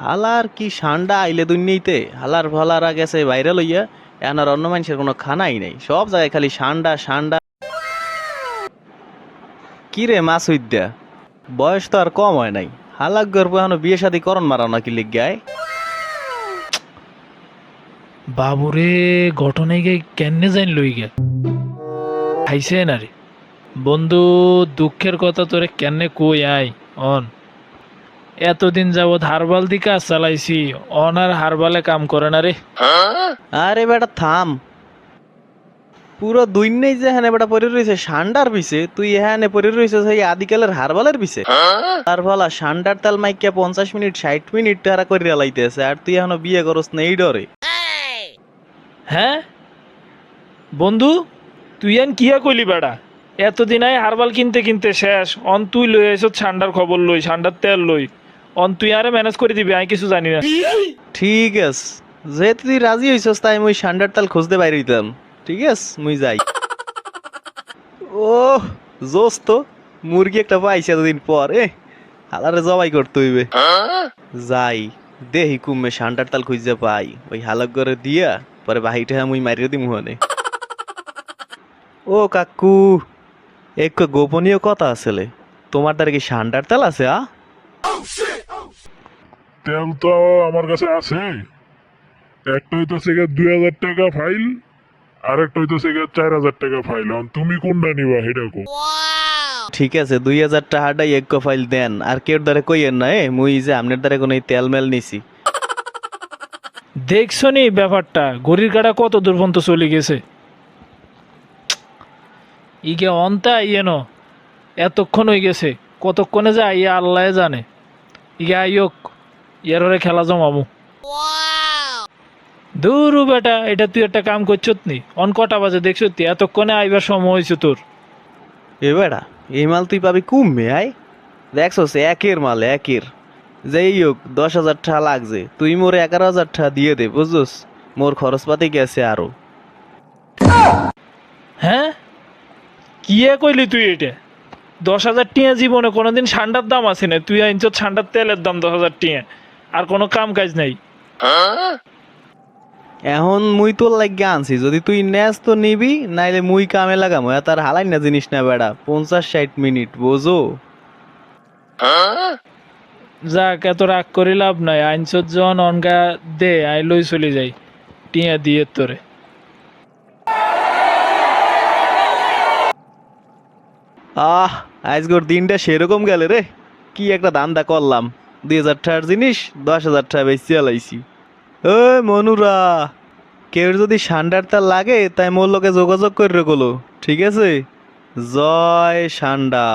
হালার কি ঠান্ডা আইলে দুনিয়াতে হালার ফালারা গেছে বাইরে লইয়া এখন আর অন্য মানুষের কোনো খানাই নেই, সব জায়গায় খালি ঠান্ডা ঠান্ডা। কি রে মাসুইদ্যা, বয়স তো আর কম হয় নাই, হালাক গর্ব এখনো বিয়ে শাদী করন মারাও নাকি লিগায়? বাবুরে ঘটনায় গে কেনে জান লই গে খাইছে না রে বন্ধু, দুঃখের কথা তোরে কেনে কই আই অন এতদিন যাবৎ হারবাল দি কাজ চালাইছি, অন আর হারবালে কাম করে না রে। আরে বেটা থাম, পুরো দুইনেই যে হ্যাঁ বেটা পরে রয়েছে ঠান্ডার পিছে, তুই হ্যাঁ পরে রয়েছে সেই আদিকালের হারবালের পিছে। তার ফলা ঠান্ডার তাল মাইকা 50 মিনিট 60 মিনিট তারা করে লাইতেছে, আর তুই এখনো বিয়ে করস না এই ডরে? হ্যাঁ বন্ধু, তুই আন কিয়া কইলি বেড়া, এতদিন আয় হারবাল কিনতে কিনতে শেষ, অন তুই লই আইস ঠান্ডার খবর লই, ঠান্ডার তেল লই, অন তুই আরে ম্যানেজ করে দিবি, আমি কিছু জানি না। ঠিক আছে, যেহেতু তুই রাজি হইছস তাই মুই ঠান্ডার তাল খুঁজতে বাইরে দিতাম। ঠিক আছে মুই যাই। ও জোস তো, মুরগি একটা পাইছে এতদিন পর, হালারে জবাই করতে হইবে। যাই দেহি কুমে ঠান্ডার তাল খুঁজতে পাই, ওই হালক করে দিয়া পরে বাহিটা মুই মারিয়ে দিই মুহনে। ও কাকু, এক গোপনীয় কথা আসলে, তোমার দ্বারা কি ঠান্ডার তাল আছে? তেল তো আমার কাছে আছে। একটা হইতেছে 2000 টাকা ফাইল, আর একটা হইতেছে 4000 টাকা ফাইল। তুমি কোনটা নিবা সেটা কো। ঠিক আছে 2000 টাকাটাই এক ফাইল দেন, আর কেউ দ্বারা কইয়েন না মুই যে আপনার দ্বারা কোনো তেল মেল নিছি। দেখছো নি ব্যাপারটা, ঘড়ির কাটা কত দূর পর্যন্ত চলে গেছে। ইগে অন্তা ইয়েন এতক্ষণ হয়ে গেছে, কতক্ষণে যে আইয়া আল্লাহ জানে। ইগে আইয়ক ইয়ারে খেলা জমাবো। দূরু বেটা, এটা তুই একটা কাম করছত নি, অন কটা বাজে দেখছ তুই, এতক্ষণে আইবার সময় হয়েছে তোর। এ বেড়া, এই মাল তুই পাবি কমবে আয়, দেখছস একের মাল একের। যাই হোক 10,000 টাকা লাগছে, তুই মোর 11,000 টাকা দিয়ে দে বুঝছস, মোর খরচপাতি গেছে আরো। হ্যাঁ কি কইলি তুই? এটা 10,000 টিয়া জীবনে কোনোদিন ঠান্ডার দাম আছে না, তুই আইনছ ঠান্ডার তেলের দাম 10,000 টিয়া, আর কোনো কাম কাজ নাই। এখন মুই তোর লাগিয়ে আনছি, যদি তুই নেস তো নিবি, নাইলে মুই কামে লাগামো। তার হালাই না জিনিস না বেড়া, 50-60 মিনিট বোঝো। যাক এত রাগ করি লাভ নাই, আইনছ জন অনগা দে, আই লই চলে যাই টিয়া দিয়ে তোরে। আজকের দিনটা সেরকম গেলে রে, কি একটা দান্দা করলাম, 2,000 টাকার জিনিস 10,000 টাকা বেশি চালাইছি। ও মনুরা, কেউ যদি ঠান্ডার তার লাগে তাই মোর লোকে যোগাযোগ করে গেলো, ঠিক আছে? জয় ঠান্ডা।